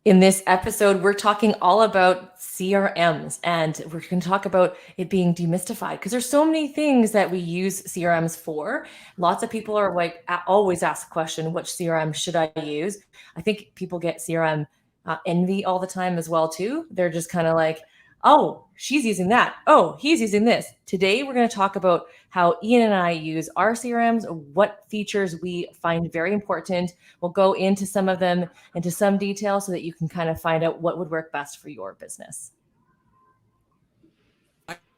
In this episode, we're talking all about CRMs, and we're going to talk about it being demystified because there's so many things that we use CRMs for. Lots of people are like always ask the question, which CRM should I use? I think people get CRM envy all the time as well too. They're just kind of like, oh, she's using that. Oh, he's using this. Today, we're going to talk about how Ian and I use our CRMs, what features we find very important. We'll go into some of them into some detail so that you can kind of find out what would work best for your business.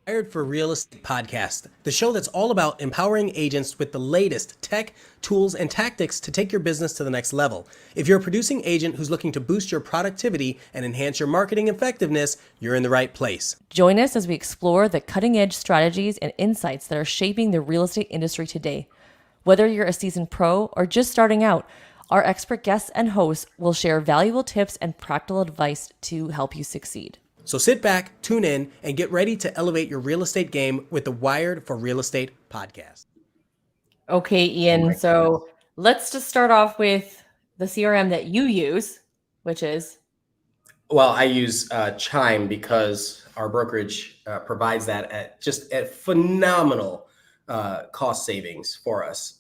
Hired for R.E.A.C.H podcast, the show that's all about empowering agents with the latest tech, tools, and tactics to take your business to the next level. If you're a producing agent who's looking to boost your productivity and enhance your marketing effectiveness, you're in the right place. Join us as we explore the cutting-edge strategies and insights that are shaping the real estate industry today. Whether you're a seasoned pro or just starting out, our expert guests and hosts will share valuable tips and practical advice to help you succeed. So sit back, tune in, and get ready to elevate your real estate game with the Wired for R.E.A.C.H podcast. Okay, Ian. So let's just start off with the CRM that you use, which is? Well, I use Chime because our brokerage provides that at phenomenal cost savings for us.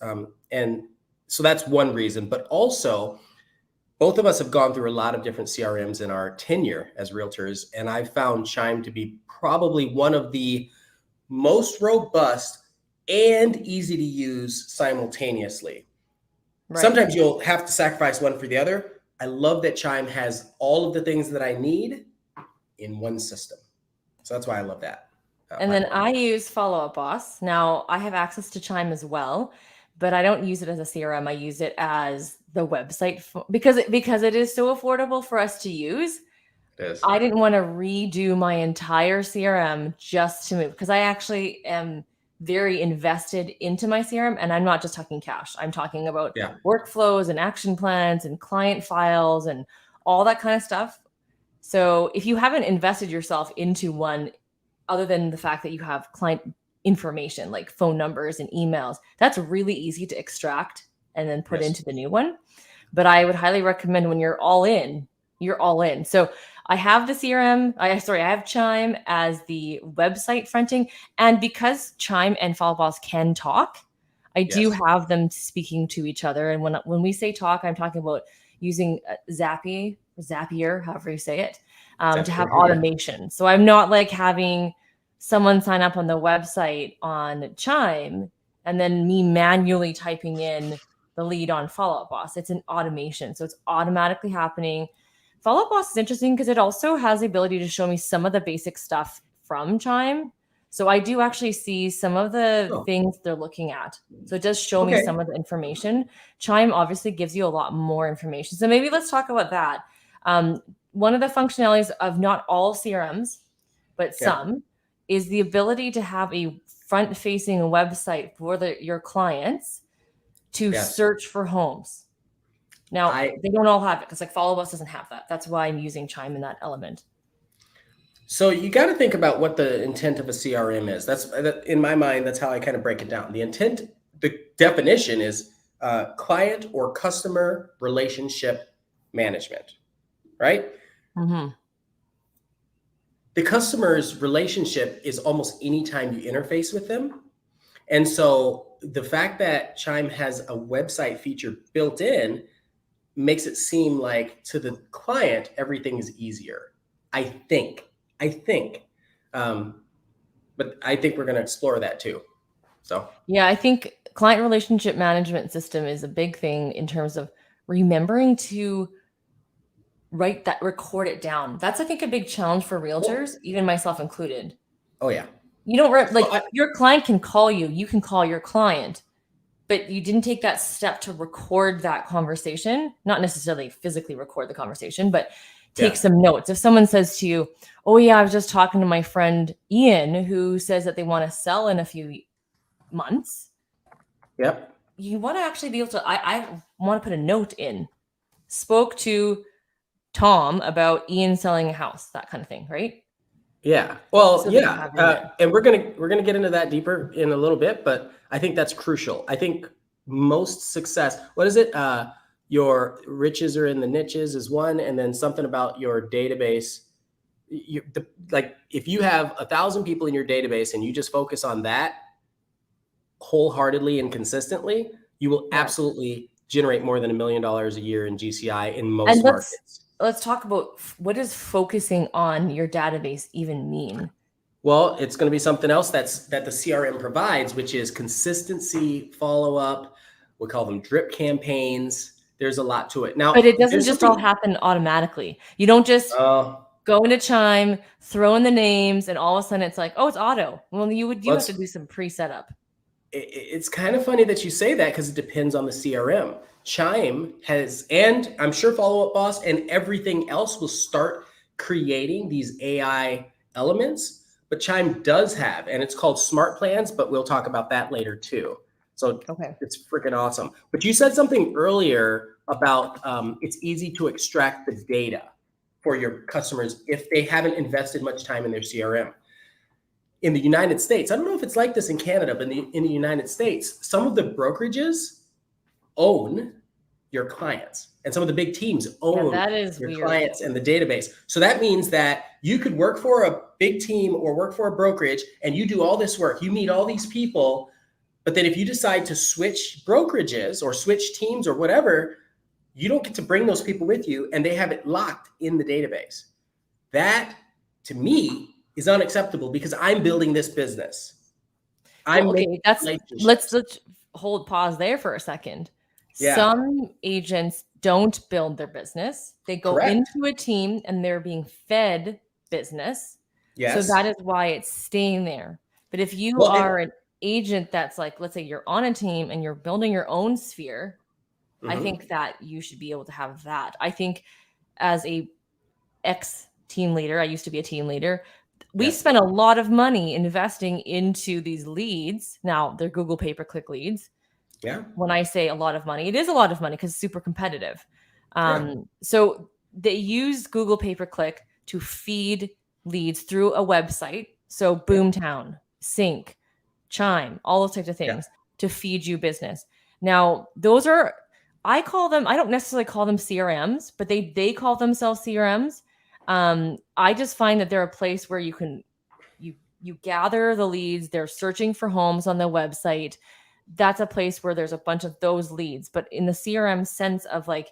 And so that's one reason, but also both of us have gone through a lot of different CRMs in our tenure as realtors, and I've found Chime to be probably one of the most robust and easy to use simultaneously. Right. Sometimes you'll have to sacrifice one for the other. I love that Chime has all of the things that I need in one system. So that's why I love that. And then I use Follow Up Boss. Now I have access to Chime as well, but I don't use it as a CRM. I use it as the website because it is so affordable for us to use. I didn't want to redo my entire CRM just to move because I actually am very invested into my CRM, and I'm not just talking cash. I'm talking about workflows and action plans and client files and all that kind of stuff. So if you haven't invested yourself into one, other than the fact that you have client information like phone numbers and emails, that's really easy to extract and then put into the new one. But I would highly recommend when you're all in, you're all in. So I have the CRM, I have Chime as the website fronting. And because Chime and Follow Boss can talk, I do have them speaking to each other. And when we say talk, I'm talking about using Zapier, however you say it, to have automation. So I'm not like having someone sign up on the website on Chime and then me manually typing in the lead on Follow Up Boss. It's an automation. So it's automatically happening. Follow Up Boss is interesting because it also has the ability to show me some of the basic stuff from Chime. So I do actually see some of the things they're looking at. So it does show me some of the information. Chime obviously gives you a lot more information. So maybe let's talk about that. One of the functionalities of not all CRMs, but some, is the ability to have a front-facing website for your clients to search for homes. Now, they don't all have it because like Follow Us doesn't have that. That's why I'm using Chime in that element. So you got to think about what the intent of a CRM is. That's in my mind, that's how I kind of break it down. The intent, the definition is client or customer relationship management, right? Mm-hmm. The customer's relationship is almost any time you interface with them. And so the fact that Chime has a website feature built in makes it seem like to the client, everything is easier. I think. But I think we're going to explore that too. So, yeah, I think client relationship management system is a big thing in terms of remembering to record it down. That's, I think, a big challenge for realtors, even myself included. Oh yeah. You don't your client can call you, you can call your client, but you didn't take that step to record that conversation, not necessarily physically record the conversation, but take some notes. If someone says to you, oh yeah, I was just talking to my friend Ian who says that they want to sell in a few months. Yep. You want to actually be able to, I want to put a note in. Spoke to Tom about Ian selling a house, that kind of thing, right? Yeah. Well, so and we're gonna get into that deeper in a little bit, but I think that's crucial. I think most success, what is it? your riches are in the niches is one, and then something about your database. Like if you have 1,000 people in your database and you just focus on that wholeheartedly and consistently, you will absolutely generate more than $1 million a year in GCI in most markets. Let's talk about what does focusing on your database even mean? Well, it's going to be something else that the CRM provides, which is consistency, follow up. We call them drip campaigns. There's a lot to it. Now, but it doesn't just all happen automatically. You don't just go into Chime, throw in the names, and all of a sudden it's like, oh, it's auto. Well, you have to do some pre-setup. It's kind of funny that you say that because it depends on the CRM. Chime has, and I'm sure Follow Up Boss and everything else will start creating these AI elements, but Chime does have, and it's called Smart Plans, but we'll talk about that later too. So it's freaking awesome. But you said something earlier about it's easy to extract the data for your customers if they haven't invested much time in their CRM. In the United States, I don't know if it's like this in Canada, but in the United States, some of the brokerages own your clients, and some of the big teams own your clients and the database. So that means that you could work for a big team or work for a brokerage, and you do all this work. You meet all these people, but then if you decide to switch brokerages or switch teams or whatever, you don't get to bring those people with you, and they have it locked in the database. That, to me, is unacceptable because I'm building this business. Let's hold pause there for a second. Yeah. Some agents don't build their business. They go into a team and they're being fed business. Yes. So that is why it's staying there. But if you are an agent that's like, let's say you're on a team and you're building your own sphere, I think that you should be able to have that. I think as a ex-team leader, I used to be a team leader, we spent a lot of money investing into these leads. Now they're Google pay-per-click leads. Yeah. When I say a lot of money, it is a lot of money because it's super competitive. So they use Google pay-per-click to feed leads through a website. So Boomtown, Sync, Chime, all those types of things to feed you business. Now, those are, I don't necessarily call them CRMs, but they call themselves CRMs. I just find that they're a place where you gather the leads. They're searching for homes on the website. That's a place where there's a bunch of those leads. But in the CRM sense of like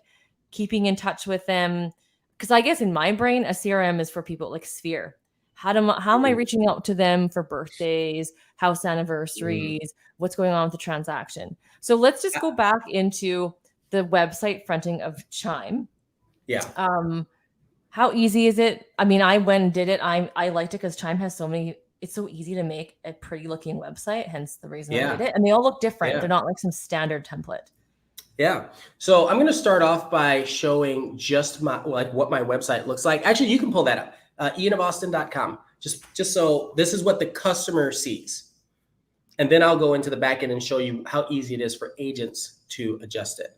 keeping in touch with them, because I guess in my brain, a CRM is for people like Sphere. How am I reaching out to them for birthdays, house anniversaries, what's going on with the transaction? So let's just go back into the website fronting of Chime. Yeah. How easy is it? I mean, I went and did it. I liked it because Chime has it's so easy to make a pretty looking website, hence the reason I did it. And they all look different. Yeah. They're not like some standard template. Yeah. So I'm going to start off by showing just what my website looks like. Actually, you can pull that up. ianofboston.com. Just so this is what the customer sees. And then I'll go into the back end and show you how easy it is for agents to adjust it.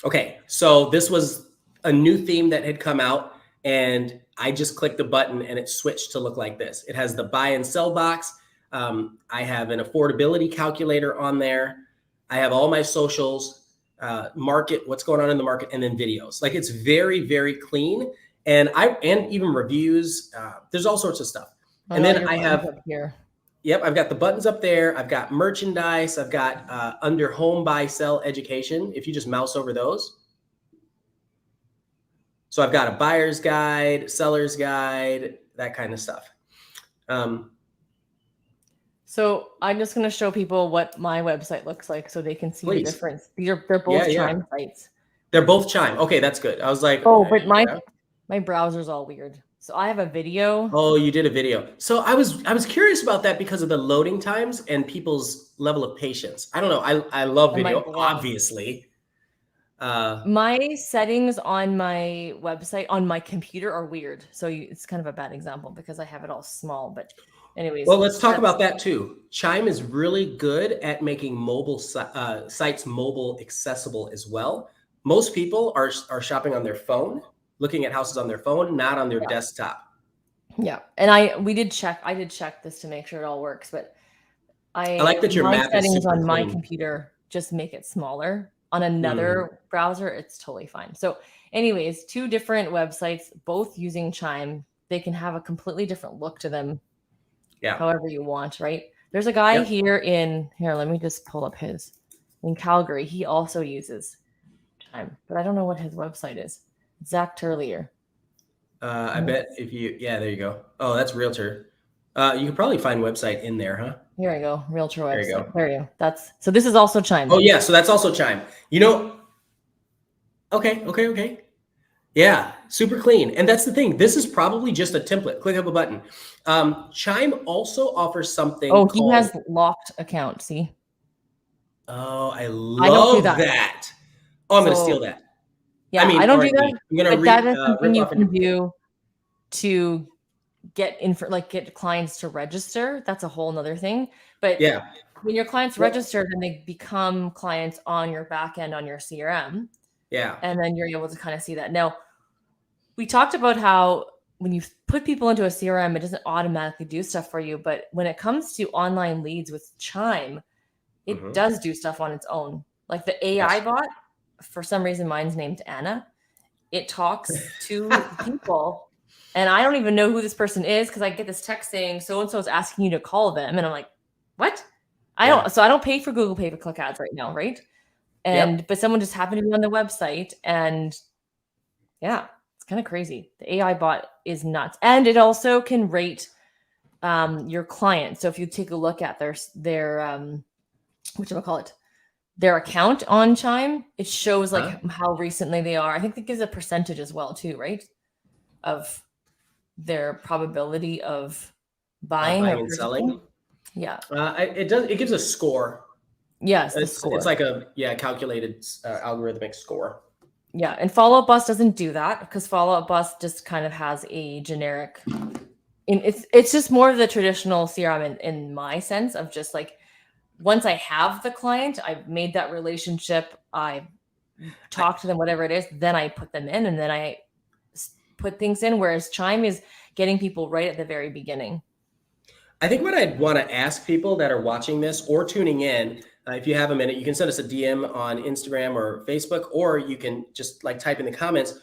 Okay. So this was a new theme that had come out, and I just clicked the button and it switched to look like this. It has the buy and sell box. I have an affordability calculator on there. I have all my socials, market, what's going on in the market, and then videos. Like it's very, very clean. And even reviews. There's all sorts of stuff. And then I have here. Yep, I've got the buttons up there. I've got merchandise. I've got under home, buy, sell, education. If you just mouse over those. So I've got a buyer's guide, seller's guide, that kind of stuff. So I'm just going to show people what my website looks like so they can see the difference. They're both Chime sites. They're both Chime. Okay, that's good. I was like, oh, but my browser's all weird. So I have a video. Oh, you did a video. So I was curious about that because of the loading times and people's level of patience. I don't know. I love video, obviously. My settings on my website on my computer are weird. So it's kind of a bad example because I have it all small, but anyways. Well, let's talk about that too. Chime is really good at making mobile sites mobile accessible as well. Most people are shopping on their phone, looking at houses on their phone, not on their desktop. Yeah. And I did check this to make sure it all works, but I like that your map settings on my computer just make it smaller. On another browser, it's totally fine. So anyways, 2 different websites, both using Chime. They can have a completely different look to them, however you want, right? There's a guy here, let me just pull up his, in Calgary. He also uses Chime, but I don't know what his website is. Zach Turlier. I bet if you, there you go. Oh, that's Realtor. You could probably find website in there, huh? Here I go. Realtor website. There you go. There you go. So this is also Chime. Oh yeah, so that's also Chime. Okay. Yeah, super clean. And that's the thing. This is probably just a template. Click up a button. Chime also offers something he has locked account. See? Oh, I don't do love that. Oh, I'm going to steal that. Yeah, I don't do that. I'm going to that is something you can do to get get clients to register. That's a whole nother thing. But when your clients register, then they become clients on your back end on your CRM. Yeah. And then you're able to kind of see that. Now, we talked about how when you put people into a CRM, it doesn't automatically do stuff for you. But when it comes to online leads with Chime, it does do stuff on its own. Like the AI bot, for some reason, mine's named Anna. It talks to people, and I don't even know who this person is because I get this text saying so-and-so is asking you to call them. And I'm like, what? I don't pay for Google pay-per-click ads right now, right? But someone just happened to be on the website, and it's kind of crazy. The AI bot is nuts. And it also can rate your client. So if you take a look at their their account on Chime, it shows how recently they are. I think it gives a percentage as well too, right? Of their probability of buying or and selling. Yeah. It gives a score. Yes, the score. It's like a calculated algorithmic score. Yeah, and Follow Up Boss doesn't do that because Follow Up Boss just kind of has a generic. It's just more of the traditional CRM in my sense of just like once I have the client, I've made that relationship, I talk to them, whatever it is, then I put them in and then I put things in. Whereas Chime is getting people right at the very beginning. I think what I'd want to ask people that are watching this or tuning in, if you have a minute, you can send us a DM on Instagram or Facebook, or you can just type in the comments.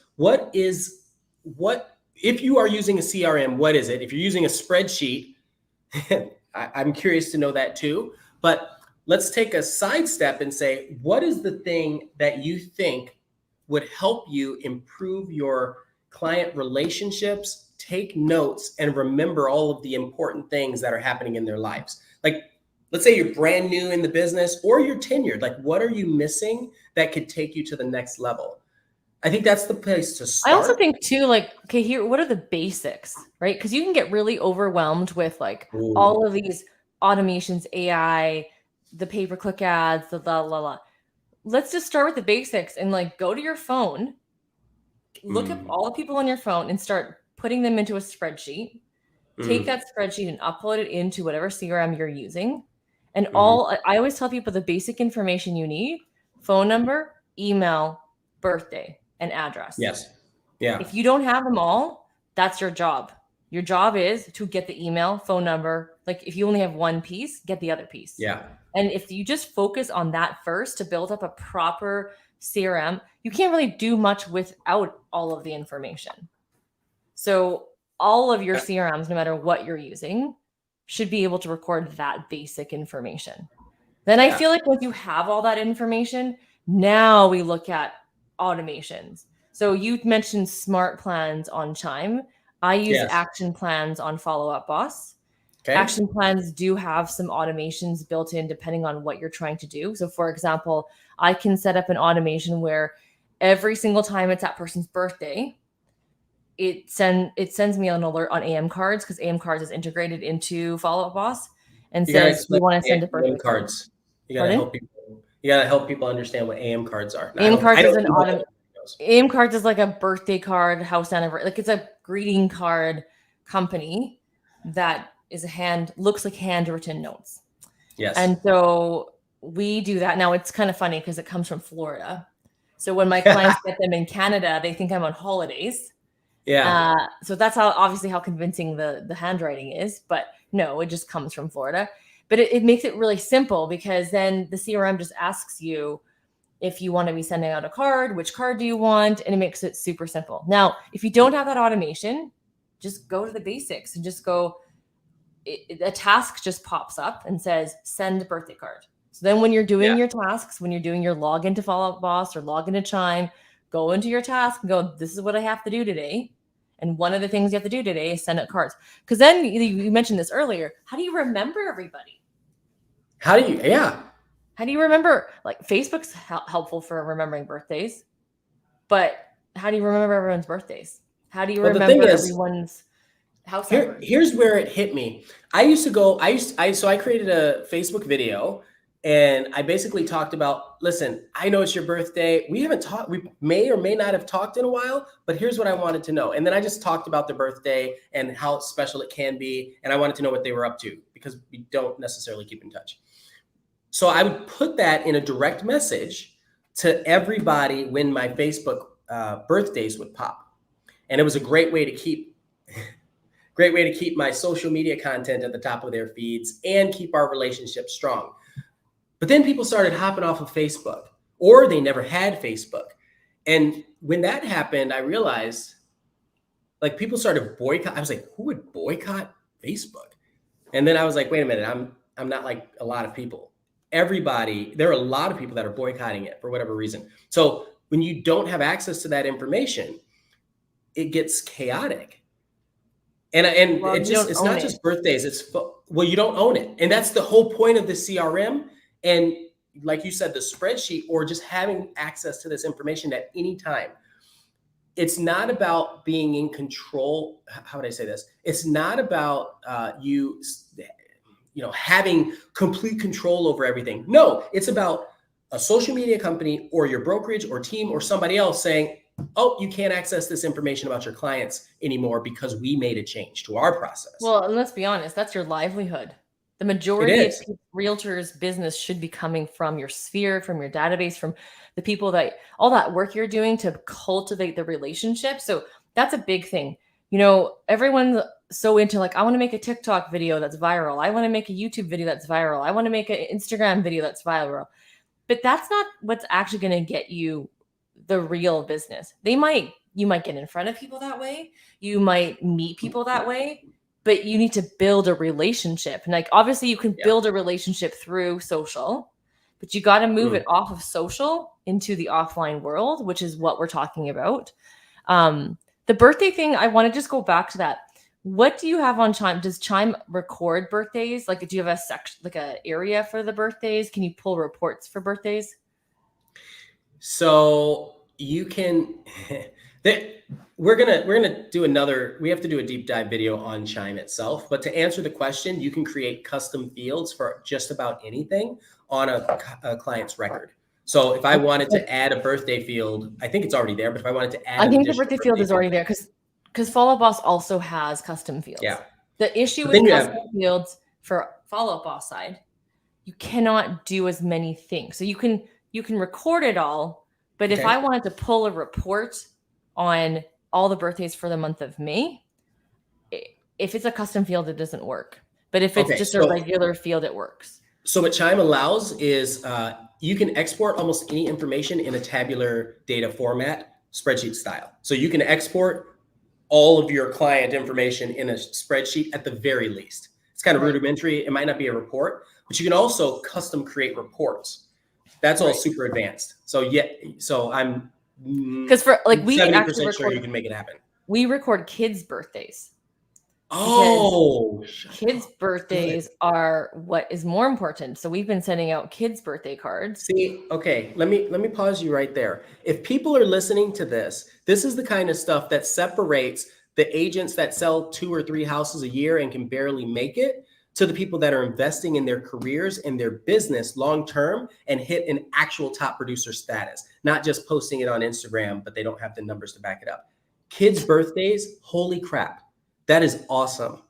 If you are using a CRM, what is it? If you're using a spreadsheet, I'm curious to know that too. But let's take a sidestep and say, what is the thing that you think would help you improve your client relationships, take notes, and remember all of the important things that are happening in their lives? Let's say you're brand new in the business or you're tenured. What are you missing that could take you to the next level? I think that's the place to start. I also think too, what are the basics, right? Because you can get really overwhelmed with all of these automations, AI, the pay-per-click ads, the la la la. Let's just start with the basics and go to your phone, look up all the people on your phone and start putting them into a spreadsheet. Take that spreadsheet and upload it into whatever CRM you're using. And I always tell people the basic information you need: phone number, email, birthday, and address. Yes. Yeah. If you don't have them all, that's your job. Your job is to get the email, phone number. If you only have one piece, get the other piece. Yeah. And if you just focus on that first to build up a proper CRM, you can't really do much without all of the information. So all of your CRMs, no matter what you're using, should be able to record that basic information. Then I feel like once you have all that information, now we look at automations. So you mentioned smart plans on Chime. I use action plans on Follow Up Boss. Okay. Action plans do have some automations built in depending on what you're trying to do. So for example, I can set up an automation where every single time it's that person's birthday, it sends me an alert on AM cards, because AM cards is integrated into Follow Up Boss, and says we want to send a birthday cards. You gotta help people. You gotta help people understand what AM cards are. AM cards is like a birthday card, house anniversary. It's a greeting card company that is looks like handwritten notes. Yes. And so we do that. Now it's kind of funny because it comes from Florida. So when my clients get them in Canada, they think I'm on holidays. Yeah. So that's obviously how convincing the handwriting is, but no, it just comes from Florida. But it makes it really simple, because then the CRM just asks you, If you want to be sending out a card, which card do you want? And it makes it super simple. Now, if you don't have that automation, just go to the basics and just go, a task just pops up and says, send birthday card. So then when you're doing your tasks, when you're doing your login to Follow Up Boss or login to Chime, go into your task and go, this is what I have to do today. And one of the things you have to do today is send out cards. Because then you mentioned this earlier. How do you remember everybody? How do you remember? Like, Facebook's helpful for remembering birthdays, but how do you remember everyone's birthdays? How do you remember everyone's house number? Here's where it hit me. I created a Facebook video, and I basically talked about, listen, I know it's your birthday. We haven't talked. We may or may not have talked in a while, but here's what I wanted to know. And then I just talked about the birthday and how special it can be. And I wanted to know what they were up to, because we don't necessarily keep in touch. So I would put that in a direct message to everybody when my Facebook birthdays would pop. And it was a great way to keep my social media content at the top of their feeds and keep our relationship strong. But then people started hopping off of Facebook, or they never had Facebook. And when that happened, I realized, like, people started boycott. I was like, who would boycott Facebook? And then I was like, wait a minute, I'm not like a lot of people. There are a lot of people that are boycotting it for whatever reason. So when you don't have access to that information, it gets chaotic. And it's not just birthdays. You don't own it. And that's the whole point of the CRM. And like you said, the spreadsheet, or just having access to this information at any time. It's not about being in control. How would I say this? It's not about having complete control over everything. No, it's about a social media company or your brokerage or team or somebody else saying, oh, you can't access this information about your clients anymore because we made a change to our process. Well, and let's be honest, that's your livelihood. The majority of realtors' business should be coming from your sphere, from your database, from the people that, all that work you're doing to cultivate the relationship. So that's a big thing. Everyone's so into, like, I want to make a TikTok video that's viral. I want to make a YouTube video that's viral. I want to make an Instagram video that's viral. But that's not what's actually going to get you the real business. You might get in front of people that way. You might meet people that way. But you need to build a relationship. And, like, obviously you can build a relationship through social, but you got to move it off of social into the offline world, which is what we're talking about. The birthday thing, I want to just go back to that. What do you have on Chime? Does Chime record birthdays? Like, do you have a section, like an area for the birthdays? Can you pull reports for birthdays? So you can... we have to do a deep dive video on Chime itself, but to answer the question, you can create custom fields for just about anything on a client's record. So if I wanted to add a birthday field, I think it's already there, but if I wanted to add, I think the birthday field is already there because Follow Up Boss also has custom fields. Yeah. The issue with custom fields for Follow Up Boss side, you cannot do as many things. So you can record it all, but if I wanted to pull a report on all the birthdays for the month of May, if it's a custom field, it doesn't work. But if it's just a regular field, it works. So what Chime allows is you can export almost any information in a tabular data format, spreadsheet style. So you can export all of your client information in a spreadsheet at the very least. It's kind of rudimentary. It might not be a report, but you can also custom create reports. That's all super advanced. So I'm... Because we actually record, sure you can make it happen. We record kids' birthdays. Oh, kids' birthdays are what is more important. So we've been sending out kids' birthday cards. See, okay, let me pause you right there. If people are listening to this is the kind of stuff that separates the agents that sell 2 or 3 houses a year and can barely make it, to the people that are investing in their careers and their business long-term and hit an actual top producer status, not just posting it on Instagram, but they don't have the numbers to back it up. Kids' birthdays, holy crap. That is awesome.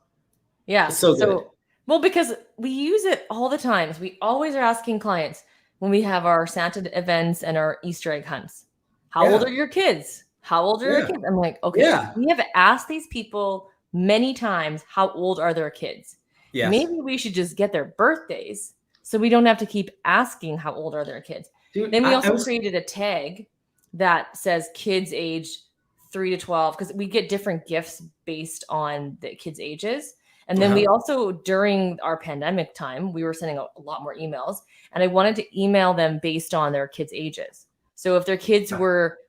Yeah. It's so good. Well, because we use it all the time. We always are asking clients when we have our Santa events and our Easter egg hunts, how old are your kids? How old are your kids? I'm like, okay, we have asked these people many times, how old are their kids? Yes. Maybe we should just get their birthdays so we don't have to keep asking how old are their kids. Dude, Then we I also was, created a tag that says kids age 3 to 12 because we get different gifts based on the kids' ages. And then we uh-huh. also, during our pandemic time, we were sending a lot more emails, and I wanted to email them based on their kids' ages. So if their kids were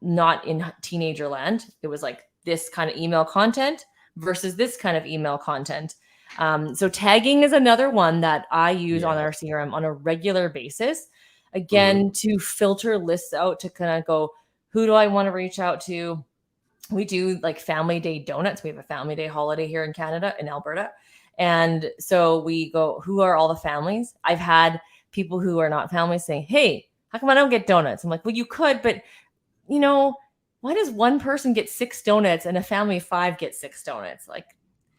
not in teenager land, it was like this kind of email content versus this kind of email content. So tagging is another one that I use on Yeah. our CRM on a regular basis, Mhm. again, to filter lists out to kind of go, who do I want to reach out to? We do like family day donuts. We have a family day holiday here in Canada, in Alberta. And so we go, who are all the families? I've had people who are not families saying, hey, how come I don't get donuts? I'm like, well, you could, but you know, why does one person get 6 donuts and a family of 5 get 6 donuts? Like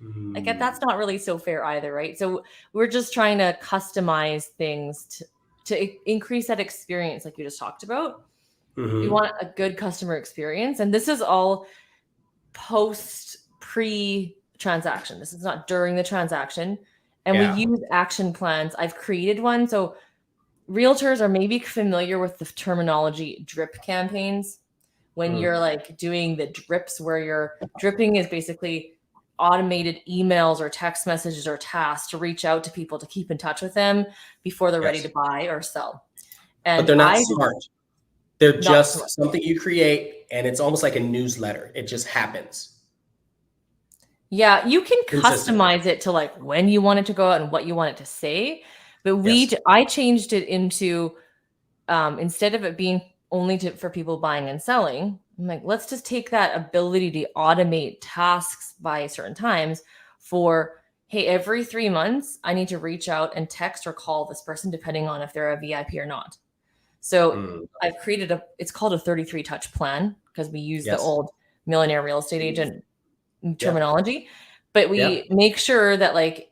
that's Mm. not really so fair either, right? So we're just trying to customize things to increase that experience, like you just talked about. We Mhm. want a good customer experience, and this is all pre transaction. This is not during the transaction. And we Yeah. use action plans. I've created one. So realtors are maybe familiar with the terminology drip campaigns. When you're Mm. like doing the drips, where you're dripping is basically automated emails or text messages or tasks to reach out to people to keep in touch with them before they're ready to Yes. buy or sell. But And they're not I did smart. They're not so much. just something you create, and it's almost like a newsletter. It just happens Yeah, you can consistently. customize it to like when you want it to go out and what you want it to say. But Yes. I changed it into instead of it being only for people buying and selling, I'm like, let's just take that ability to automate tasks by certain times for, hey, every 3 months, I need to reach out and text or call this person, depending on if they're a VIP or not. So Mm. I've created it's called a 33 touch plan because we use the Yes. old millionaire real estate agent Yeah. terminology, but Yeah. we make sure that like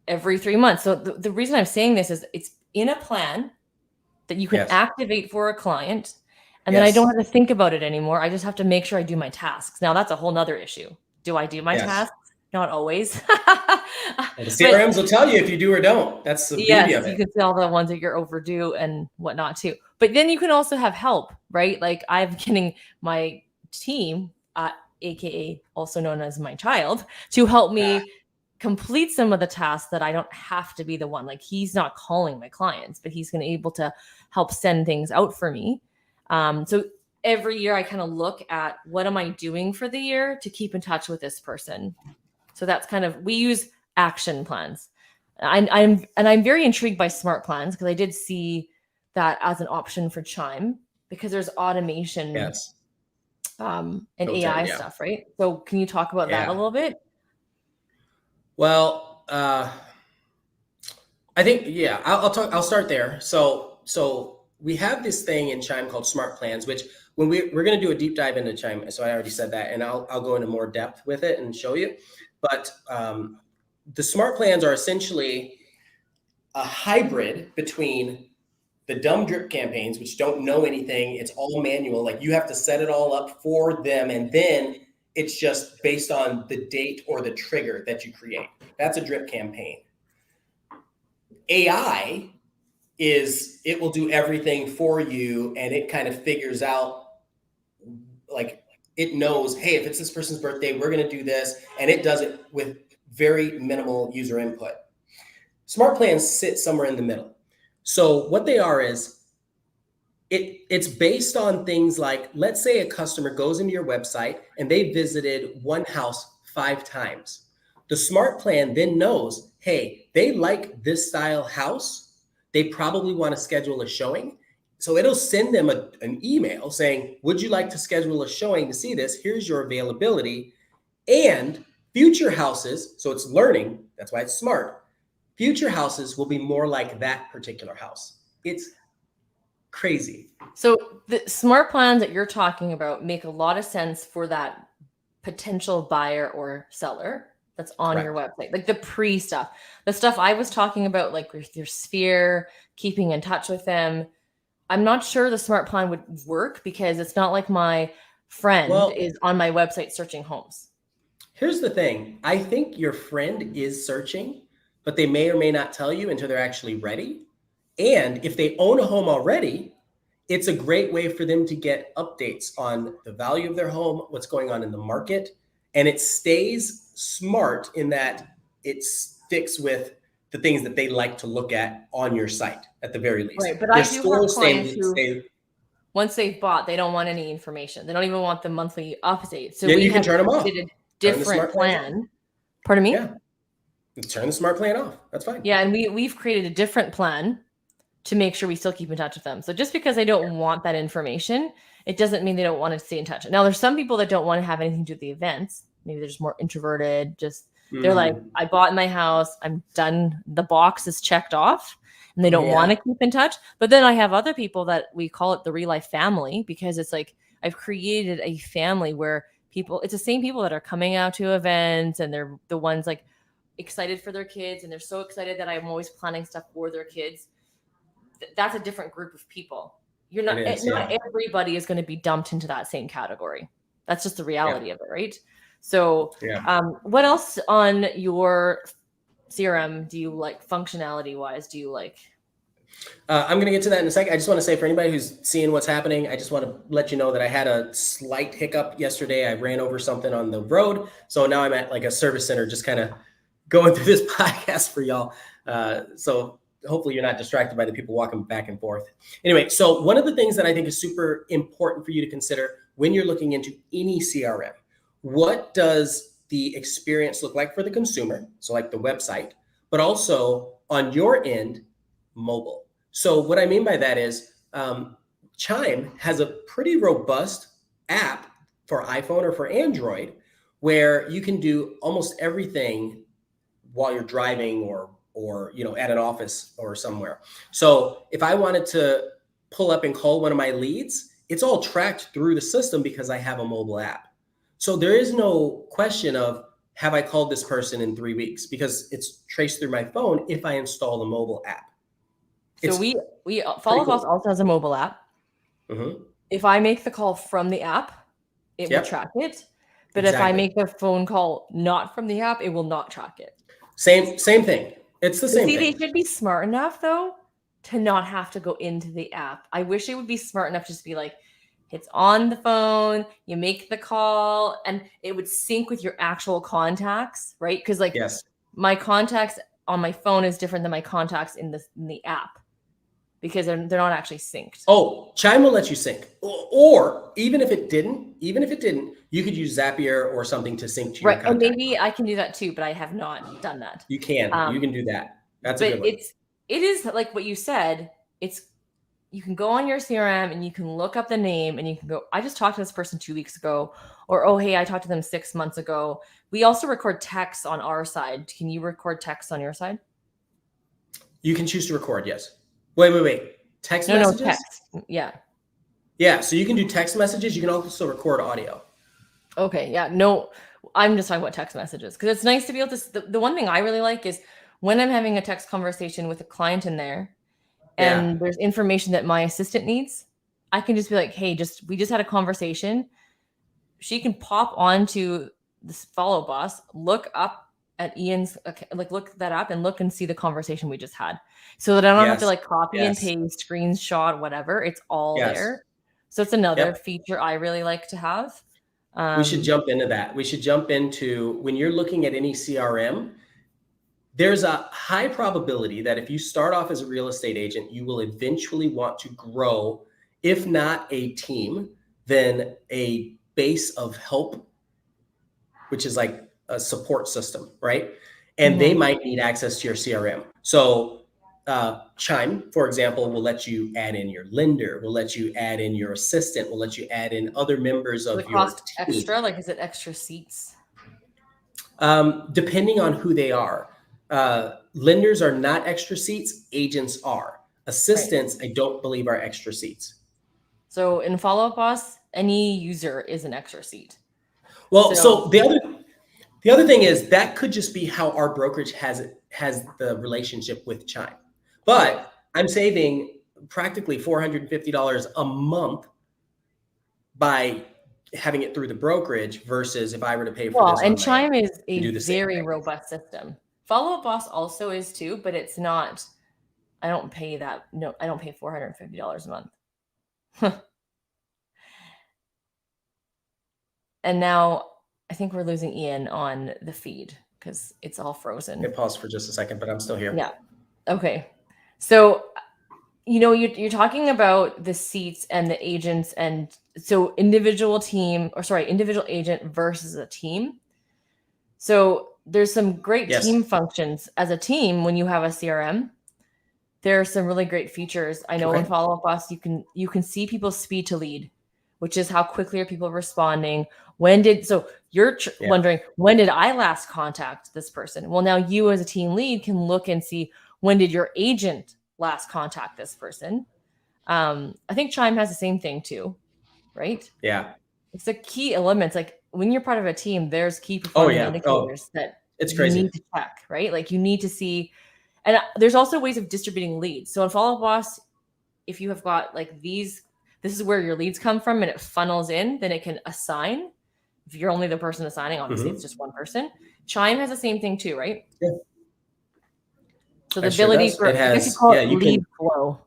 every 3 months. So the reason I'm saying this is it's in a plan that you can Yes. activate for a client. And then I don't Yes. have to think about it anymore. I just have to make sure I do my tasks. Now that's a whole nother issue. Do I do my Yes. tasks? Not always. Well, the But CRMs will tell you if you do or don't. That's the beauty yes, of you it. can see all the ones that you're overdue and whatnot too. But then you can also have help, right? Like I'm getting my team, aka also known as my child, to help Ah, me complete some of the tasks that I don't have to be the one. Like he's not calling my clients, but he's going to able to help send things out for me. So every year I kind of look at what am I doing for the year to keep in touch with this person. So that's kind of we use action plans. I'm very intrigued by smart plans because I did see that as an option for Chime because there's automation yes. and AI Yeah. stuff, right? So can you talk about that a Yeah. little bit? Well, I think yeah. I'll talk. I'll start there. So we have this thing in Chime called Smart Plans, which when we're going to do a deep dive into Chime. So I already said that, and I'll go into more depth with it and show you. But the Smart Plans are essentially a hybrid between the dumb drip campaigns, which don't know anything. It's all manual. Like you have to set it all up for them. And then it's just based on the date or the trigger that you create. That's a drip campaign. AI is it will do everything for you and it kind of figures out like it knows, hey, if it's this person's birthday, we're going to do this. And it does it with very minimal user input. Smart plans sit somewhere in the middle. So what they are is it's based on things like, let's say a customer goes into your website and they visited one house 5 times. The smart plan then knows, hey, they like this style house. They probably want to schedule a showing. So it'll send them an email saying, would you like to schedule a showing to see this? Here's your availability. And future houses, so it's learning, that's why it's smart. Future houses will be more like that particular house. It's crazy. So the smart plans that you're talking about make a lot of sense for that potential buyer or seller that's on your Correct. website, like the pre stuff, the stuff I was talking about, like with your sphere, keeping in touch with them. I'm not sure the smart plan would work because it's not like my friend Well, is on my website searching homes. here's the thing. I think your friend is searching, but they may or may not tell you until they're actually ready. And if they own a home already, it's a great way for them to get updates on the value of their home, what's going on in the market. And it stays smart in that it sticks with the things that they like to look at on your site at the very least. Right. But Their I do have stores clients who, stay. once they've bought, they don't want any information. They don't even want the monthly update. So Then we you can have turn them off. created a Turn the different smart plans off. plan. Pardon me? Yeah. Turn the smart plan off. That's fine. Yeah, and we've created a different plan to make sure we still keep in touch with them. So just because they don't want that information, it doesn't mean they don't want to stay in touch. Now, there's some people that don't want to have anything to do with the events. Maybe they're just more introverted. Just they're like, I bought my house, I'm done. The box is checked off, and they don't want to keep in touch. But then I have other people that we call it the real life family, because it's like I've created a family where people, it's the same people that are coming out to events, and they're the ones like excited for their kids, and they're so excited that I'm always planning stuff for their kids. That's a different group of people. You're not, not everybody is going to be dumped into that same category. That's just the reality of it, right? So what else on your CRM do you like functionality wise? Do you like? I'm going to get to that in a second. I just want to say, for anybody who's seeing what's happening, I just want to let you know that I had a slight hiccup yesterday. I ran over something on the road. So now I'm at like a service center, just kind of going through this podcast for y'all. So hopefully you're not distracted by the people walking back and forth. Anyway, so one of the things that I think is super important for you to consider when you're looking into any CRM, what does the experience look like for the consumer? So like the website, but also on your end, mobile. So what I mean by that is Chime has a pretty robust app for iPhone or for Android where you can do almost everything while you're driving or at an office or somewhere. So if I wanted to pull up and call one of my leads, it's all tracked through the system because I have a mobile app. So there is no question of, have I called this person in 3 weeks? Because it's traced through my phone if I install the mobile app. So we Follow Up Boss also has a mobile app. Mm-hmm. If I make the call from the app, it will track it. But if I make the phone call not from the app, it will not track it. Same thing. It's the same thing. They should be smart enough though to not have to go into the app. I wish it would be smart enough to just be like, it's on the phone, you make the call, and it would sync with your actual contacts, right? Because like my contacts on my phone is different than my contacts in the app because they're not actually synced. Oh, Chime will let you sync. Or even if it didn't, you could use Zapier or something to sync to your contact. And maybe I can do that too, but I have not done that. You can do that. That's a good one. It is like what you said. You can go on your CRM and you can look up the name and you can go, I just talked to this person 2 weeks ago, or, oh, hey, I talked to them 6 months ago. We also record texts on our side. Can you record texts on your side? You can choose to record, yes. Wait. Text messages? No, text. Yeah. Yeah, so you can do text messages. You can also record audio. Okay, yeah. No, I'm just talking about text messages because it's nice to be able to, the one thing I really like is when I'm having a text conversation with a client in there and there's information that my assistant needs, I can just be like, hey, we just had a conversation. She can pop onto this Follow Boss, look up at Ian's, look that up and look and see the conversation we just had so that I don't have to like copy and paste, screenshot, whatever. It's all there. So it's another feature I really like to have. We should jump into that. We should jump into when you're looking at any CRM, there's a high probability that if you start off as a real estate agent, you will eventually want to grow, if not a team, then a base of help, which is like a support system, right? And they might need access to your CRM. So Chime, for example, will let you add in your lender, will let you add in your assistant, will let you add in other members of your team. Extra, like is it extra seats? Depending on who they are. Lenders are not extra seats, agents are. Assistants, I don't believe are extra seats. So in Follow Up Boss, any user is an extra seat. Well, so the other thing is that could just be how our brokerage has the relationship with Chime. But I'm saving practically $450 a month by having it through the brokerage versus if I were to pay for this. And Chime is a very robust system. Follow Up Boss also is too, but it's not I don't pay that. No, I don't pay $450 a month. And now I think we're losing Ian on the feed because it's all frozen. It paused for just a second, but I'm still here. Yeah. Okay. So, you're talking about the seats and the agents, and so individual agent versus a team. So there's some great Yes. team functions as a team when you have a CRM. There are some really great features. I know in Follow Up Boss you can see people's speed to lead, which is how quickly are people responding. You're wondering, when did I last contact this person? Well, now you as a team lead can look and see, when did your agent last contact this person? I think Chime has the same thing too, right? Yeah. It's the key elements. Like when you're part of a team, there's key performance indicators that it's you crazy. need to check, right? Like you need to see, and there's also ways of distributing leads. So in Follow Up Boss, if you have got like this is where your leads come from and it funnels in, then it can assign. If you're only the person assigning, obviously it's just one person. Chime has the same thing too, right? Yeah. So the ability for, I guess you call it lead flow.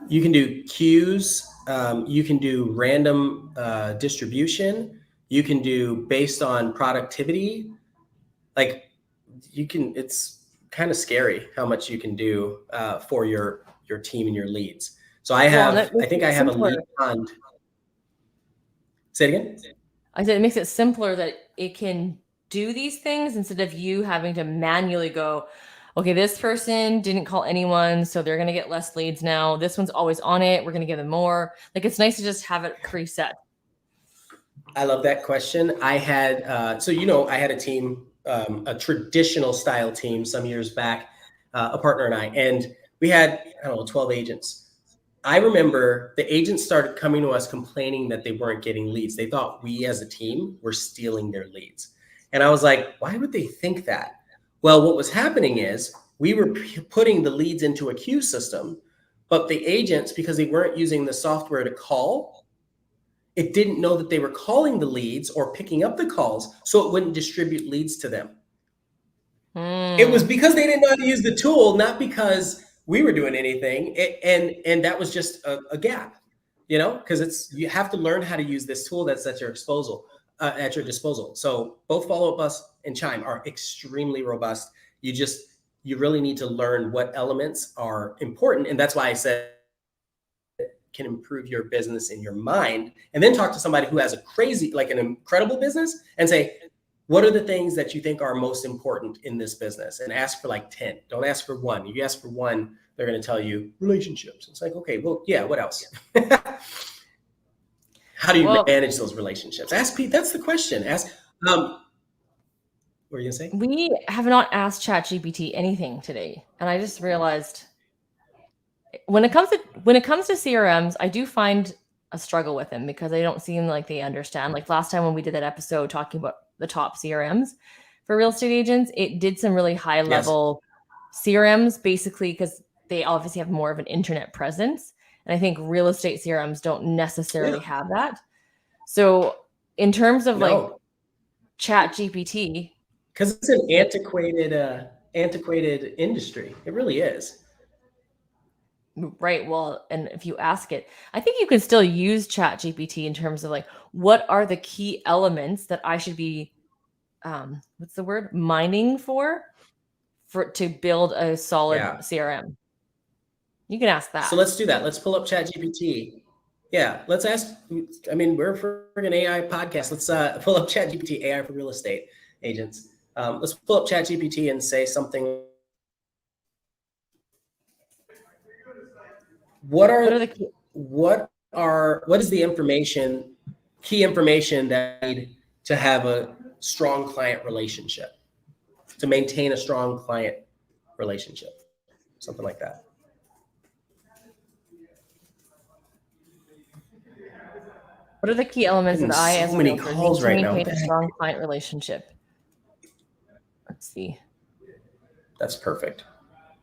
You can do queues. You can do random distribution. You can do based on productivity. Like it's kind of scary how much you can do for your team and your leads. So I think I have a lead fund. Say it again. I said it makes it simpler that it can do these things instead of you having to manually go, okay, this person didn't call anyone, so they're going to get less leads now. This one's always on it. We're going to give them more. Like, it's nice to just have it preset. I love that question. I had, I had a team, a traditional style team some years back, a partner and I, and we had, 12 agents. I remember the agents started coming to us complaining that they weren't getting leads. They thought we as a team were stealing their leads. And I was like, why would they think that? Well, what was happening is we were putting the leads into a queue system, but the agents, because they weren't using the software to call, it didn't know that they were calling the leads or picking up the calls, so it wouldn't distribute leads to them. It was because they didn't know how to use the tool, not because we were doing anything. And that was just a gap, because you have to learn how to use this tool that's at your disposal. So both Follow Up Boss and Chime are extremely robust. You really need to learn what elements are important. And that's why I said can improve your business in your mind, and then talk to somebody who has an incredible business and say, what are the things that you think are most important in this business? And ask for like 10. Don't ask for one. If you ask for one, they're going to tell you relationships. It's like, okay, well, yeah, what else? How do you manage those relationships? Ask Pete. That's the question. Ask, what were you going to say? We have not asked ChatGPT anything today. And I just realized when it comes to CRMs, I do find a struggle with them because they don't seem like they understand. Like last time when we did that episode talking about the top CRMs for real estate agents, it did some really high level CRMs, basically because they obviously have more of an internet presence. And I think real estate CRMs don't necessarily have that. So in terms of like ChatGPT, because it's an antiquated industry. It really is. Right. Well, and if you ask it, I think you can still use ChatGPT in terms of like, what are the key elements that I should be, what's the word? Mining for to build a solid CRM. You can ask that. So let's do that. Let's pull up ChatGPT. Yeah. Let's ask, we're for an AI podcast. Let's pull up ChatGPT, AI for real estate agents. Let's pull up ChatGPT and say something. What is the key information that you need to have a strong client relationship, to maintain a strong client relationship, something like that? What are the key elements that I, as a realtor, need to maintain a strong client relationship? Let's see. That's perfect.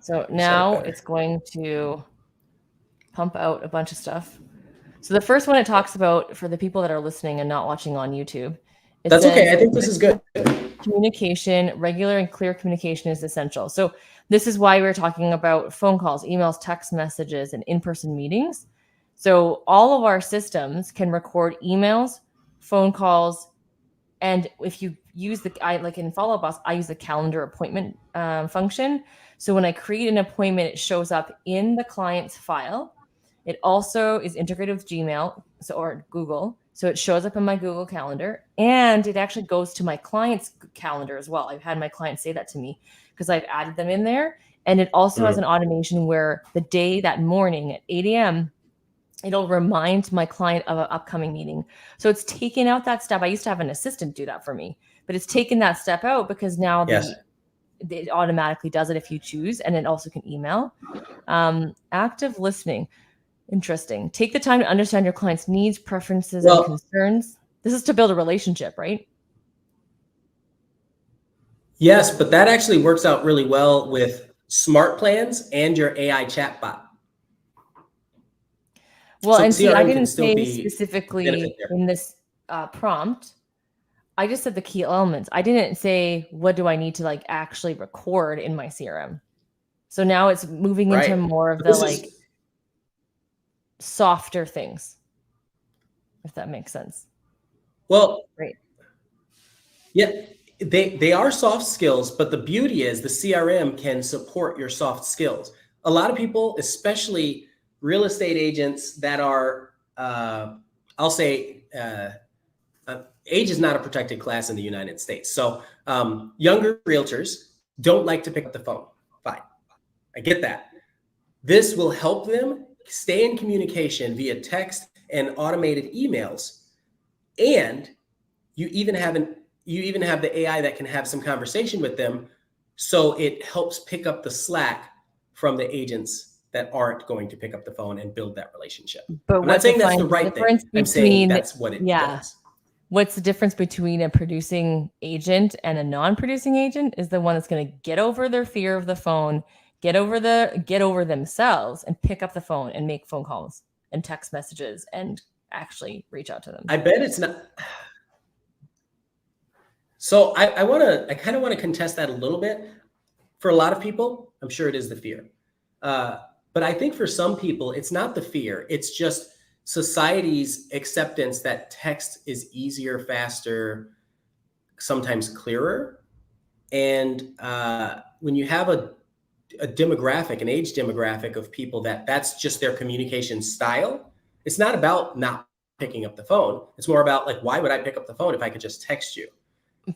So now it's going to pump out a bunch of stuff. So the first one it talks about, for the people that are listening and not watching on YouTube. That's okay. I think this is good. communication, regular and clear communication is essential. So this is why we're talking about phone calls, emails, text messages, and in-person meetings. So all of our systems can record emails, phone calls, and if you use like in Follow Up Boss, I use the calendar appointment function. So when I create an appointment, it shows up in the client's file. It also is integrated with Gmail or Google. So it shows up in my Google Calendar, and it actually goes to my client's calendar as well. I've had my clients say that to me because I've added them in there. And it also has an automation where that morning at 8 a.m., it'll remind my client of an upcoming meeting. So it's taken out that step. I used to have an assistant do that for me, but it's taken that step out because now it automatically does it if you choose, and it also can email. Active listening. Interesting. Take the time to understand your client's needs, preferences, and concerns. This is to build a relationship, right? Yes, but that actually works out really well with smart plans and your AI chatbot. Well, and see, I didn't say specifically in this prompt. I just said the key elements. I didn't say, what do I need to like actually record in my CRM? So now it's moving into more of the softer things, if that makes sense. Well, great. Yeah, they are soft skills, but the beauty is the CRM can support your soft skills. A lot of people, especially real estate agents that are, I'll say, age is not a protected class in the United States. So younger realtors don't like to pick up the phone. Fine, I get that. This will help them stay in communication via text and automated emails. And you even have the AI that can have some conversation with them. So it helps pick up the slack from the agents that aren't going to pick up the phone and build that relationship. But I'm not saying that's the right thing. I'm saying that's what it does. What's the difference between a producing agent and a non-producing agent is the one that's going to get over their fear of the phone, get over themselves and pick up the phone and make phone calls and text messages and actually reach out to them. I bet it's not. So I kind of want to contest that a little bit. For a lot of people, I'm sure it is the fear. But I think for some people, it's not the fear. It's just society's acceptance that text is easier, faster, sometimes clearer. And when you have a demographic, an age demographic of people that's just their communication style, it's not about not picking up the phone. It's more about like, why would I pick up the phone if I could just text you?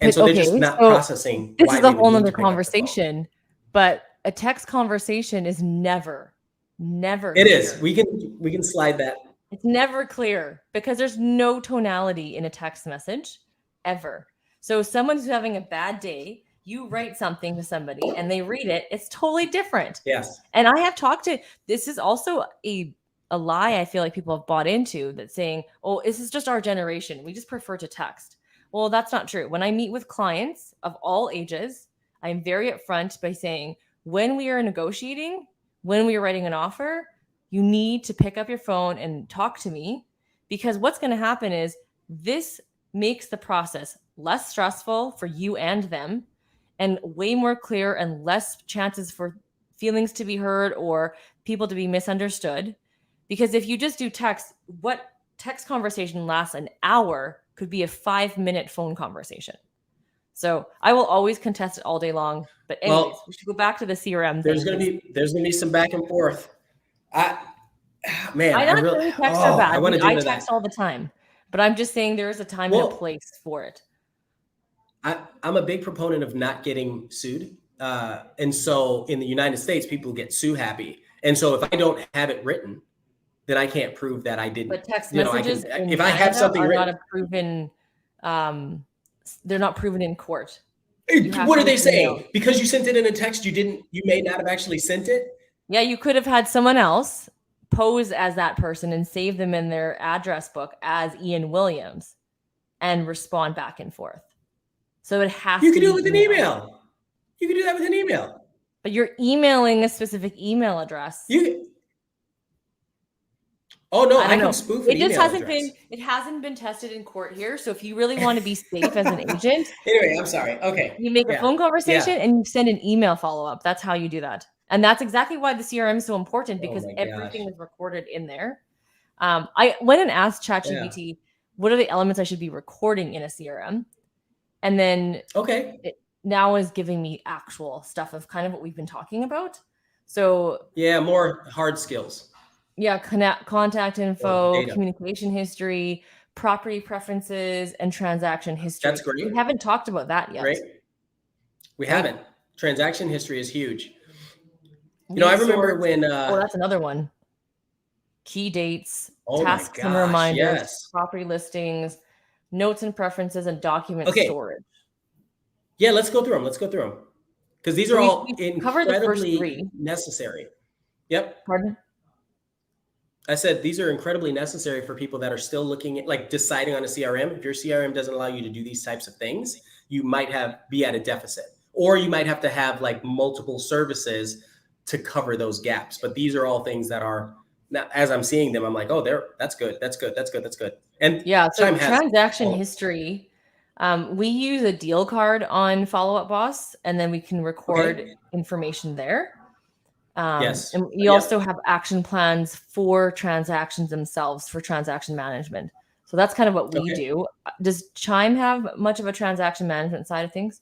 And so they're just not processing. This is a whole other conversation, but a text conversation is never It clear. is. We can slide that. It's never clear because there's no tonality in a text message ever. So someone who's having a bad day, you write something to somebody and they read it, it's totally different. Yes. And I have talked to, this is also a lie I feel like people have bought into, that's saying, oh, this is just our generation. We just prefer to text. Well, that's not true. When I meet with clients of all ages, I'm very upfront by saying, when we are negotiating, when we are writing an offer, you need to pick up your phone and talk to me, because what's going to happen is this makes the process less stressful for you and them and way more clear and less chances for feelings to be hurt or people to be misunderstood. Because if you just do text, what text conversation lasts an hour could be a 5-minute phone conversation. So I will always contest it all day long. But anyways, we should go back to the CRM. There's gonna be some back and forth. I really text are bad. I text all the time, but I'm just saying there is a time and a place for it. I'm a big proponent of not getting sued. And so in the United States, people get sue happy. And so if I don't have it written, then I can't prove that I didn't. But text messages if I have something written, not proven, they're not proven in court. What are they saying? Because you sent it in a text, you may not have actually sent it. Yeah, you could have had someone else pose as that person and save them in their address book as Ian Williams and respond back and forth. So it has to be. You can do it with an email. You can do that with an email. But you're emailing a specific email address. Oh no, I I don't can know. spoof an It just email hasn't address. been tested in court here. So if you really want to be safe as an agent, Anyway, I'm sorry. Okay. you make a Yeah. phone conversation Yeah. and you send an email follow-up. That's how you do that. And that's exactly why the CRM is so important, Oh because my everything gosh. is recorded in there. I went and asked Yeah. ChatGPT, what are the elements I should be recording in a CRM? And then Okay. it now is giving me actual stuff of kind of what we've been talking about. So Yeah, more hard skills yeah, contact or info, data. communication history, property preferences, and transaction history. That's great. We haven't talked about that Great. yet, We right? haven't. Transaction history is huge. I Lead remember source. when Oh, that's another one. Key dates, oh my tasks and gosh, reminders, yes. property listings, notes and preferences, and document Okay. storage. Yeah, let's go through them. Let's go through them. Because these So are we've, all we've covered the first incredibly three. necessary. Yep. Pardon? I said these are incredibly necessary for people that are still looking at like deciding on a CRM. If your CRM doesn't allow you to do these types of things, you might be at a deficit, or you might have to have like multiple services to cover those gaps. But these are all things that are now, as I'm seeing them, I'm like, oh, that's good, that's good, that's good, that's good. And Yeah. So Chime has transaction all of history. We use a deal card on Follow Up Boss, and then we can record okay. information there. Yes. And you also Yep. have action plans for transactions themselves for transaction management. So that's kind of what we Okay. do. Does Chime have much of a transaction management side of things?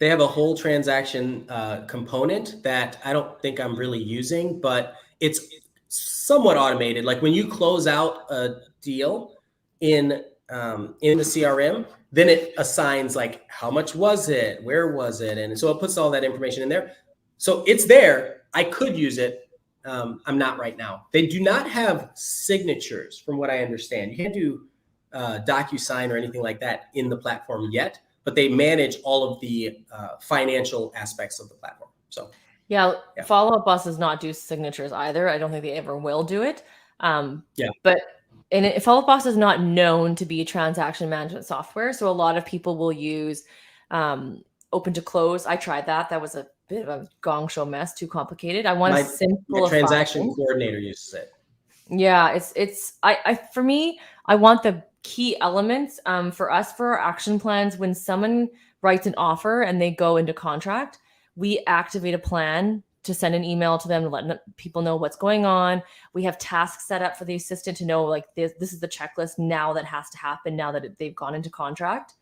They have a whole transaction component that I don't think I'm really using, but it's somewhat automated. Like when you close out a deal in the CRM, then it assigns like how much was it, where was it, and so it puts all that information in there. So it's there. I could use it. I'm not right now. They do not have signatures, from what I understand. You can't do DocuSign or anything like that in the platform yet, but they manage all of the financial aspects of the platform. So Yeah, yeah, Follow Up Boss does not do signatures either. I don't think they ever will do it. yeah, But Follow Up Boss is not known to be a transaction management software, so a lot of people will use open to close. I tried that. That was a bit of a gong show mess, too complicated. I want to my simplify transaction things. coordinator uses it. Yeah, I for me, I want the key elements for us for our action plans. When someone writes an offer and they go into contract, we activate a plan to send an email to them to let people know what's going on. We have tasks set up for the assistant to know like this is the checklist now that has to happen now that they've gone into contract.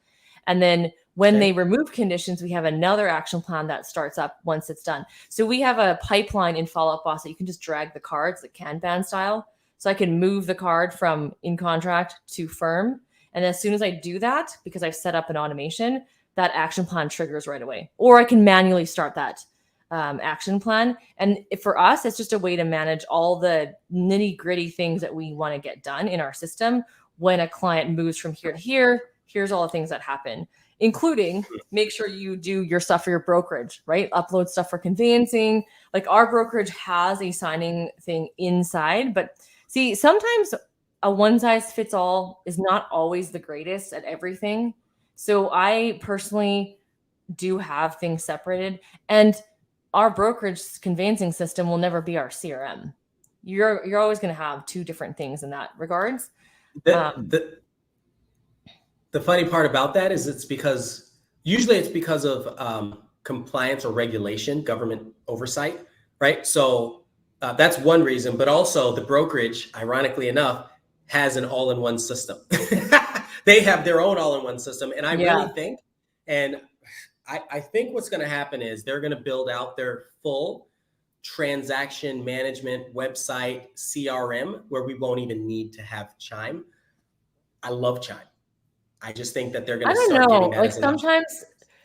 And then when they Okay. remove conditions, we have another action plan that starts up once it's done. So we have a pipeline in Follow Up Boss that you can just drag the cards, like Kanban style. So I can move the card from in contract to firm. And as soon as I do that, because I've set up an automation, that action plan triggers right away. Or I can manually start that action plan. And for us, it's just a way to manage all the nitty gritty things that we want to get done in our system. When a client moves from here to here, here's all the things that happen, including make sure you do your stuff for your brokerage, right? Upload stuff for conveyancing. Like our brokerage has a signing thing inside, but see, sometimes a one size fits all is not always the greatest at everything. So I personally do have things separated, and our brokerage conveyancing system will never be our CRM. You're always going to have two different things in that regards. The, the the funny part about that is usually it's because of compliance or regulation, government oversight, right? So that's one reason, but also the brokerage, ironically enough, has an all-in-one system. They have their own all-in-one system, and I Yeah. really think, and I think what's going to happen is they're going to build out their full transaction management website CRM where we won't even need to have Chime. I love Chime. I just think that they're going I to don't start know. giving that Like as an option.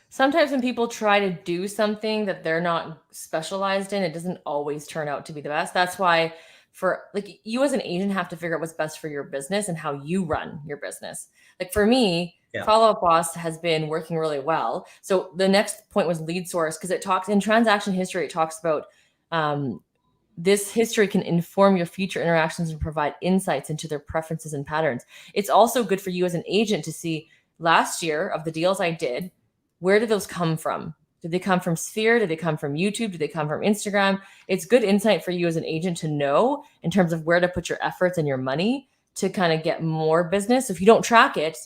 sometimes when people try to do something that they're not specialized in, it doesn't always turn out to be the best. That's why for like you as an agent have to figure out what's best for your business and how you run your business. Like for me, Yeah. Follow Up Boss has been working really well. So the next point was lead source, because it talks in transaction history, it talks about this history can inform your future interactions and provide insights into their preferences and patterns. It's also good for you as an agent to see last year of the deals I did, where did those come from? Did they come from Sphere? Did they come from YouTube? Did they come from Instagram? It's good insight for you as an agent to know in terms of where to put your efforts and your money to kind of get more business. If you don't track it,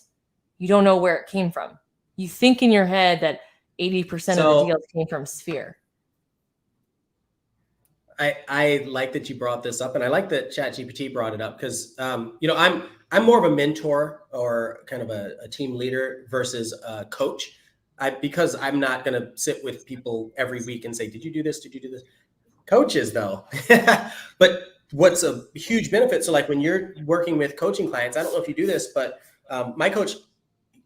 you don't know where it came from. You think in your head that 80% of the deals came from Sphere. I like that you brought this up, and I like that ChatGPT brought it up because I'm more of a mentor or kind of a team leader versus a coach. Because I'm not going to sit with people every week and say, "Did you do this? Did you do this?" Coaches, though, but what's a huge benefit? So, like when you're working with coaching clients, I don't know if you do this, but my coach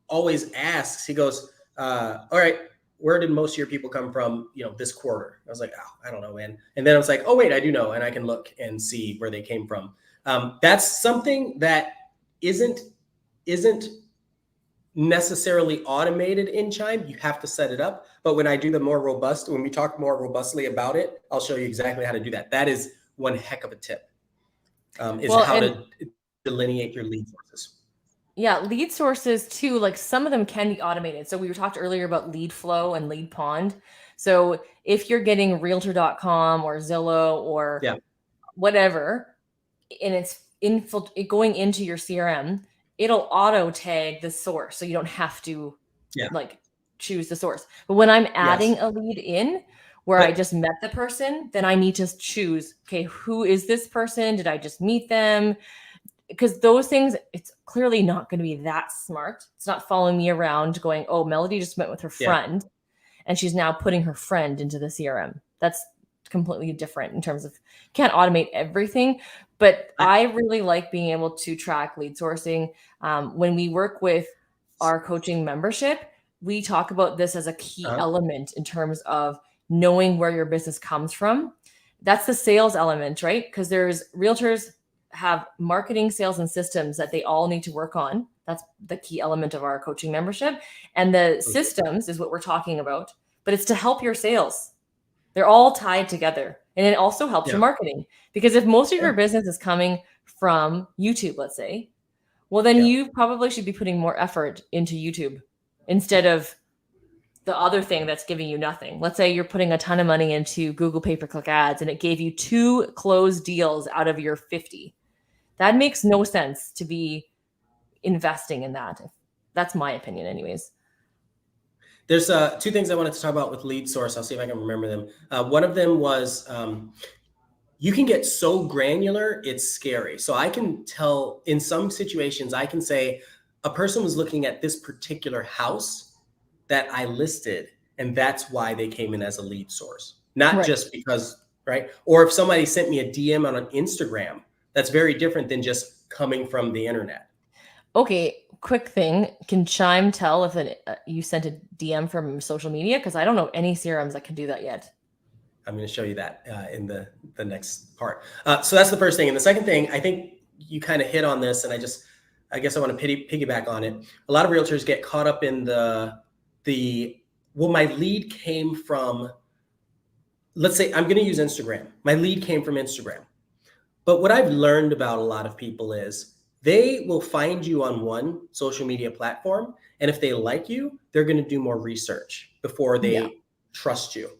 always asks. He goes, "All right, where did most of your people come from, this quarter?" I was like, "Oh, I don't know, man." And then I was like, "Oh, wait, I do know." And I can look and see where they came from. That's something that isn't necessarily automated in Chime. You have to set it up. But when we talk more robustly about it, I'll show you exactly how to do that. That is one heck of a tip, how to delineate your lead sources. Yeah, lead sources too, like some of them can be automated. So we talked earlier about lead flow and lead pond. So if you're getting realtor.com or Zillow or whatever, and it's going into your CRM, it'll auto tag the source. So you don't have to choose the source. But when I'm adding a lead in where I just met the person, then I need to choose, okay, who is this person? Did I just meet them? Because those things, it's clearly not going to be that smart. It's not following me around going, oh, Melody just met with her friend and she's now putting her friend into the CRM. That's completely different in terms of can't automate everything. But I really like being able to track lead sourcing. When we work with our coaching membership, we talk about this as a key element in terms of knowing where your business comes from. That's the sales element, right? Because there's realtors have marketing, sales, and systems that they all need to work on. That's the key element of our coaching membership. And the systems is what we're talking about, but it's to help your sales. They're all tied together. And it also helps your marketing, because if most of your business is coming from YouTube, let's say, well, then you probably should be putting more effort into YouTube instead of the other thing that's giving you nothing. Let's say you're putting a ton of money into Google pay-per-click ads and it gave you 2 closed deals out of your 50. That makes no sense to be investing in that. That's my opinion anyways. There's 2 things I wanted to talk about with lead source. I'll see if I can remember them. One of them was you can get so granular, it's scary. So I can tell in some situations, I can say a person was looking at this particular house that I listed, and that's why they came in as a lead source. Not just because, right? Or if somebody sent me a DM on an Instagram, that's very different than just coming from the internet. Okay, quick thing. Can Chime tell if you sent a DM from social media? Because I don't know any CRMs that can do that yet. I'm going to show you that in the next part. So that's the first thing. And the second thing, I think you kind of hit on this, and I guess I want to piggyback on it. A lot of realtors get caught up in my lead came from, let's say I'm going to use Instagram. My lead came from Instagram. But what I've learned about a lot of people is they will find you on one social media platform. And if they like you, they're going to do more research before they trust you,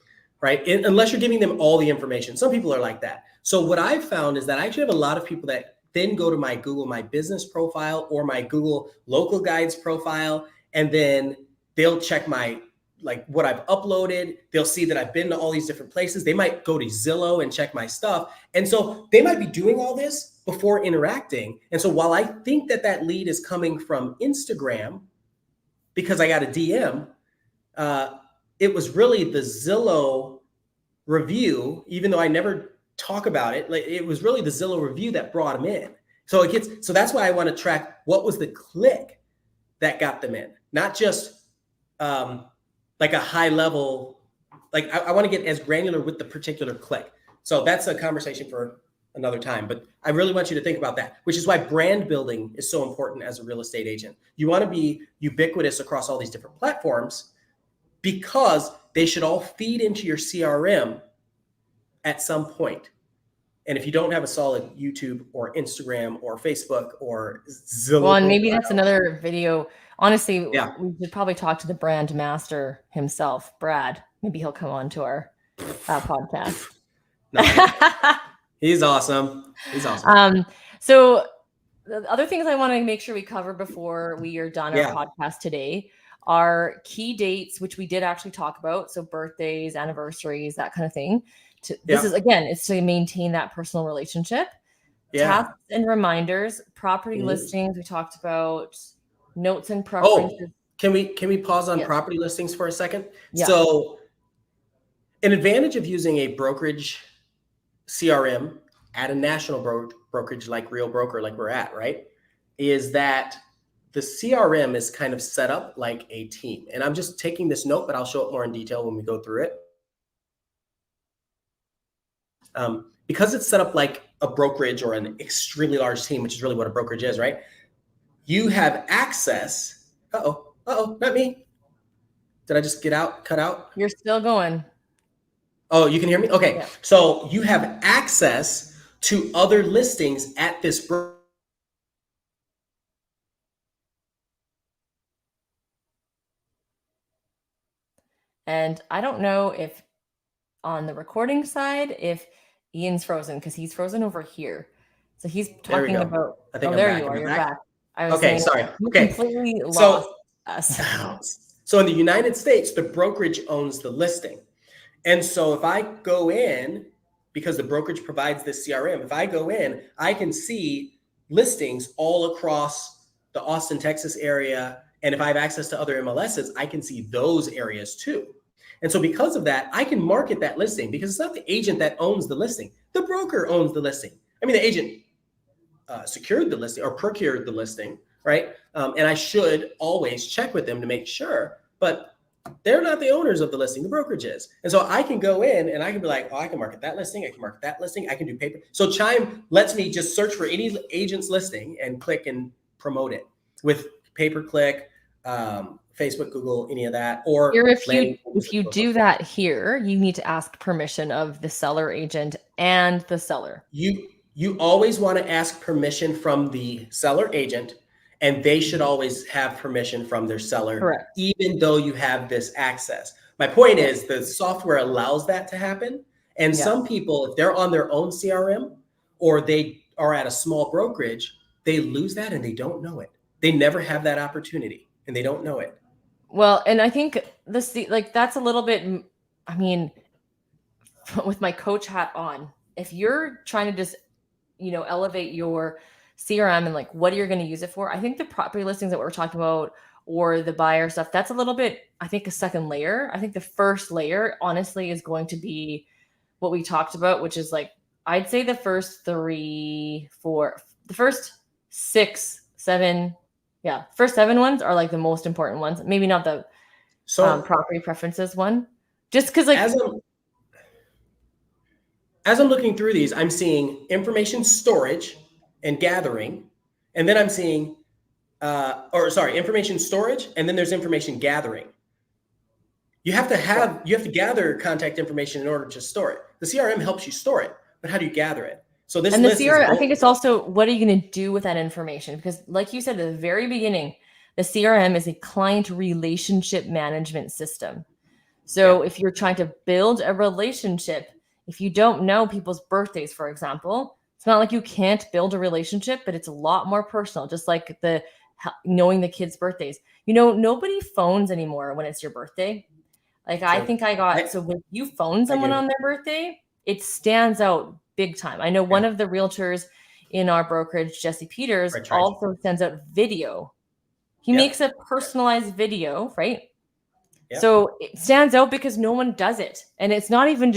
right? Unless you're giving them all the information. Some people are like that. So what I've found is that I actually have a lot of people that then go to my Google My Business profile or my Google Local Guides profile, and then they'll check what I've uploaded. They'll see that I've been to all these different places. They might go to Zillow and check my stuff. And so they might be doing all this before interacting. And so while I think that lead is coming from Instagram because I got a DM, it was really the Zillow review, even though I never talk about it. Like, it was really the Zillow review that brought them in. So that's why I want to track what was the click that got them in, not just like a high level, like I want to get as granular with the particular click. So that's a conversation for another time, but I really want you to think about that, which is why brand building is so important as a real estate agent. You want to be ubiquitous across all these different platforms because they should all feed into your CRM at some point. And if you don't have a solid YouTube or Instagram or Facebook or Zillow, well, and maybe that's another video. Honestly, we should probably talk to the brand master himself, Brad. Maybe he'll come on to our podcast. No, he's awesome. He's awesome. So the other things I want to make sure we cover before we are done our Yeah. podcast today are key dates, which we did actually talk about. So birthdays, anniversaries, that kind of thing. This is, again, it's to maintain that personal relationship. Yeah. Tasks and reminders, property Mhm. listings. We talked about notes and Oh, preferences. can we pause on Yes. property listings for a second? Yeah. So an advantage of using a brokerage CRM at a national brokerage like Real Broker, like we're at, right, is that the CRM is kind of set up like a team. And I'm just taking this note, but I'll show it more in detail when we go through it. Because it's set up like a brokerage or an extremely large team, which is really what a brokerage is, right? You have access. Not me. Did I just cut out? You're still going. Oh, you can hear me? Okay. Yeah. So you have access to other listings at this brokerage. And I don't know if on the recording side, if Ian's frozen, because he's frozen over here. So he's talking about, I think I'm there back. you are, Am I you're back? back. I was Okay, saying, sorry. you Okay. completely lost us. So in the United States, the brokerage owns the listing. And so if I go in, because the brokerage provides this CRM, if I go in, I can see listings all across the Austin, Texas area. And if I have access to other MLSs, I can see those areas too. And so because of that, I can market that listing because it's not the agent that owns the listing. The broker owns the listing. I mean, the agent secured the listing or procured the listing, right? And I should always check with them to make sure, but they're not the owners of the listing, the brokerage is. And so I can go in and I can be like, oh, I can market that listing. I can market that listing. I can do paper. So Chime lets me just search for any agent's listing and click and promote it with pay-per-click, Facebook, Google, any of that. Or Here, if you do that here, you need to ask permission of the seller agent and the seller. You always want to ask permission from the seller agent, and they should always have permission from their seller, Correct. even though you have this access. My point is the software allows that to happen. And some people, if they're on their own CRM or they are at a small brokerage, they lose that and they don't know it. They never have that opportunity and they don't know it. Well, and I think this, like, that's a little bit, I mean, with my coach hat on, if you're trying to just, elevate your CRM and like what you're going to use it for, I think the property listings that we're talking about or the buyer stuff, that's a little bit, I think, a second layer. I think the first layer, honestly, is going to be what we talked about, which is like, I'd say the first 3, 4, the first 6, 7, first 7 ones are like the most important ones. Maybe not the property preferences one, just because like as I'm looking through these, I'm seeing information storage and gathering, and then I'm seeing, information storage, and then there's information gathering. You have to gather contact information in order to store it. The CRM helps you store it, but how do you gather it? So this list is I think it's also, what are you going to do with that information? Because like you said at the very beginning, the CRM is a client relationship management system. So if you're trying to build a relationship, if you don't know people's birthdays, for example, it's not like you can't build a relationship, but it's a lot more personal, just like knowing the kids' birthdays. Nobody phones anymore when it's your birthday. Like, I think so when you phone someone on their birthday, it stands out big time. I know one of the realtors in our brokerage, Jesse Peters, also sends out video. He makes a personalized video, right? So it stands out because no one does it. And it's not even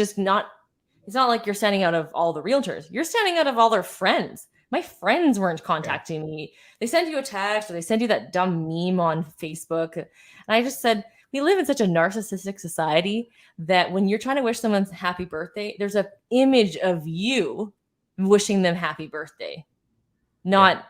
it's not like you're standing out of all the realtors. You're standing out of all their friends. My friends weren't contacting me. They send you a text or they send you that dumb meme on Facebook. And I just said, we live in such a narcissistic society that when you're trying to wish someone happy birthday, there's an image of you wishing them happy birthday, not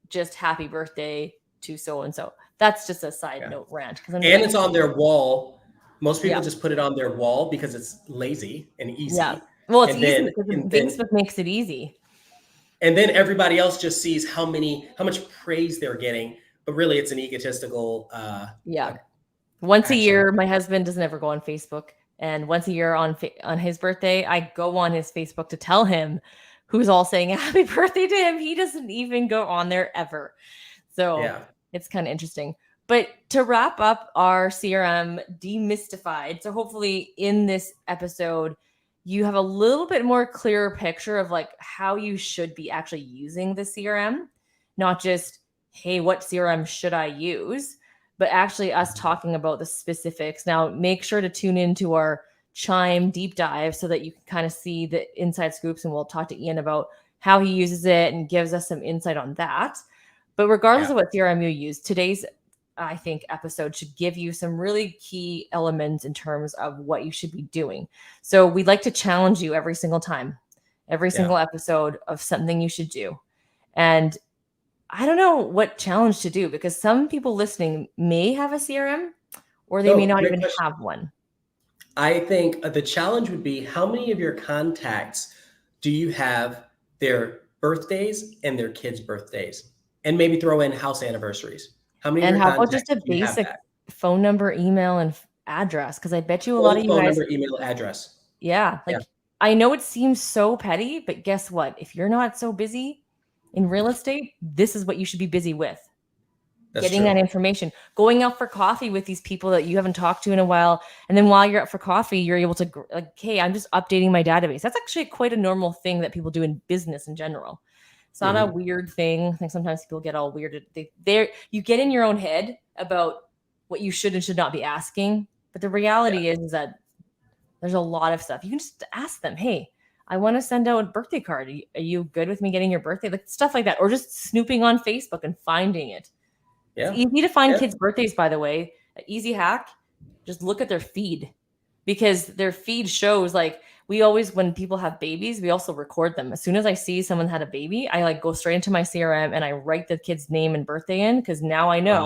just happy birthday to so-and-so. That's just a side note rant. And it's on their wall. Most people just put it on their wall because it's lazy and easy. Yeah. Well, it's easy because Facebook makes it easy. And then everybody else just sees how much praise they're getting, but really it's an egotistical Once a year, my husband doesn't ever go on Facebook And once a year on his birthday, I go on his Facebook to tell him who's all saying happy birthday to him. He doesn't even go on there ever. So Yeah. it's kind of interesting. But to wrap up our CRM demystified, so hopefully in this episode, you have a little bit more clearer picture of like how you should be actually using the CRM, not just, hey, what CRM should I use? But actually us talking about the specifics. Now, make sure to tune into our Chime deep dive so that you can kind of see the inside scoops, and we'll talk to Ian about how he uses it and gives us some insight on that. But regardless of what CRM you use, today's, I think, episode should give you some really key elements in terms of what you should be doing. So we'd like to challenge you every single time, every single episode of something you should do. And I don't know what challenge to do, because some people listening may have a CRM or they may not even have one. I think the challenge would be, how many of your contacts do you have their birthdays and their kids' birthdays? And maybe throw in house anniversaries. How many? And of your how about just a basic phone number, email, and address? Because I bet you a lot of you phone guys. Number, email, address. Yeah. I know it seems so petty, but guess what? If you're not so busy in real estate, this is what you should be busy with. That's getting that information, going out for coffee with these people that you haven't talked to in a while. And then while you're out for coffee, you're able to like, hey, I'm just updating my database. That's actually quite a normal thing that people do in business in general. It's not a weird thing. I think sometimes people get all weird. You get in your own head about what you should and should not be asking. But the reality is that there's a lot of stuff. You can just ask them, hey, I want to send out a birthday card. Are you good with me getting your birthday? Like stuff like that. Or just snooping on Facebook and finding it. Yeah. It's easy to find kids' birthdays, by the way. An easy hack, just look at their feed, because their feed shows, like, we always, when people have babies, we also record them. As soon as I see someone had a baby, I like go straight into my CRM and I write the kid's name and birthday in, because now I know.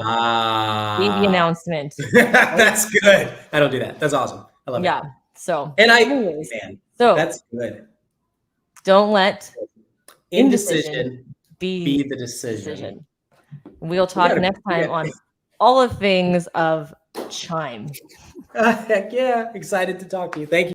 Baby announcement. That's good. I don't do that. That's awesome. I love it. Yeah. So, and so that's good. Don't let indecision be the decision. We'll talk next time on all of things of Chime. Heck yeah. Excited to talk to you. Thank you.